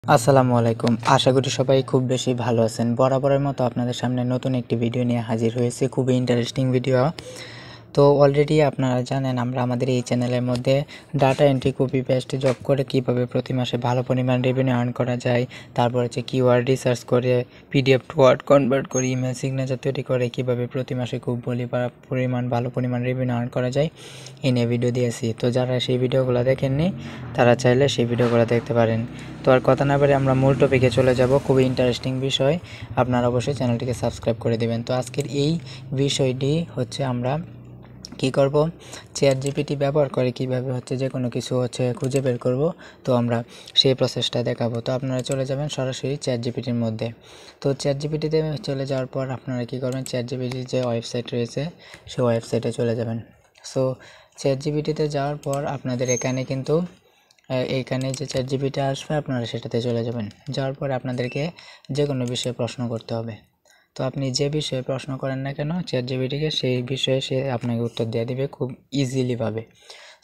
আসসালামু আলাইকুম। আশা করি সবাই খুব বেশি ভালো আছেন। বরাবরের মতো আপনাদের সামনে নতুন একটি ভিডিও নিয়ে হাজির হয়েছি। খুবই ইন্টারেস্টিং ভিডিও। তো অলরেডি আপনারা জানেন আমরা আমাদের এই চ্যানেলের মধ্যে data entry, copy paste job করে কিভাবে প্রতি মাসে ভালো পরিমাণ রেভিনিউ আর্ন করা যায়, তারপর হচ্ছে কিওয়ার্ড রিসার্চ করে পিডিএফ টু ওয়ার্ড কনভার্ট করে ইমেল সিগনেচার তৈরি করে কিভাবে প্রতি মাসে খুব ভালো পরিমাণ রেভিনিউ আর্ন করা যায় এই নিয়ে ভিডিও দিয়েছি। তো যারা সেই ভিডিওগুলো দেখেননি তারা চাইলে সেই ভিডিওগুলো দেখতে পারেন। তো আর কথা না বলে আমরা মূল টপিকে চলে যাব। খুবই ইন্টারেস্টিং বিষয়, আপনারা অবশ্যই চ্যানেলটিকে সাবস্ক্রাইব করে দেবেন। তো আজকের এই বিষয়টি হচ্ছে আমরা কি করব, চ্যাট জিপিটি ব্যবহার করে কিভাবে হচ্ছে যে কোনো কিছু হচ্ছে খুঁজে বের করব। তো আমরা সেই প্রসেসটা দেখাবো। তো আপনারা চলে যাবেন সরাসরি চ্যাট জিপিটির মধ্যে। তো চ্যাট জিপিটিতে চলে যাওয়ার পর আপনারা কি করবেন, চ্যাট জিপিটির যে ওয়েবসাইট রয়েছে সেই ওয়েবসাইটে চলে যাবেন। সো চ্যাট জিপিটিতে যাওয়ার পর আপনাদের এখানে কিন্তু এইখানে যে চ্যাট জিপিটি আসবে আপনারা সেটাতে চলে যাবেন। যাওয়ার পরে আপনাদেরকে যে কোনো বিষয়ে প্রশ্ন করতে হবে। তো আপনি যে বিষয়ে প্রশ্ন করেন না কেন চ্যাট জিপিটিকে, সেই বিষয়ে সে আপনাকে উত্তর দিয়ে দিবে খুব ইজিলিভাবে।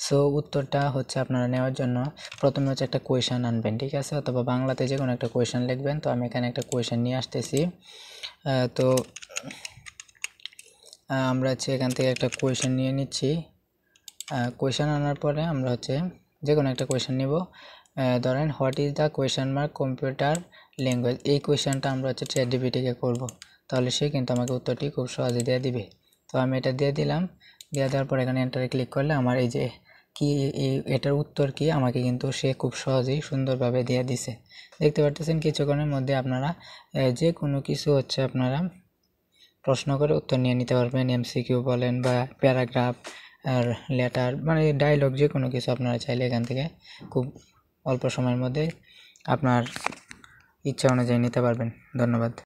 সো উত্তরটা হচ্ছে আপনারা নেওয়ার জন্য প্রথমে হচ্ছে একটা কোয়েশন আনবেন, ঠিক আছে, অথবা বাংলাতে যে কোনো একটা কোয়েশন লিখবেন। তো আমি এখানে একটা কোয়েশন নিয়ে আসতেছি। তো আমরা হচ্ছে এখান থেকে একটা কোয়েশন নিয়ে নিচ্ছি। কোয়েশন আনার পরে আমরা হচ্ছে যে কোনো একটা কোয়েশন নিব। ধরেন what is the question mark computer language, এই কোয়েশনটা আমরা হচ্ছে চ্যাট জিপিটিকে করব। তাহলে সে কিন্তু আমাকে উত্তরটি খুব সহজে দিয়ে দিবে। তো আমি এটা দিয়ে দিলাম। দিয়ে দেওয়ার পর এখানে এন্টারে ক্লিক করলে আমার এই যে কি এটার উত্তর কি আমাকে কিন্তু সে খুব সহজেই সুন্দরভাবে দিয়ে দিছে। দেখতে পারতেছেন কিছুক্ষণের মধ্যে আপনারা যে কোনো কিছু হচ্ছে আপনারা প্রশ্ন করে উত্তর নিয়ে নিতে পারবেন। এমসিকিউ বলেন বা প্যারাগ্রাফ আর লেটার, মানে ডায়লগ, যে কোনো কিছু আপনারা চাইলে এখান থেকে খুব অল্প সময়ের মধ্যে আপনার ইচ্ছা অনুযায়ী নিতে পারবেন। ধন্যবাদ।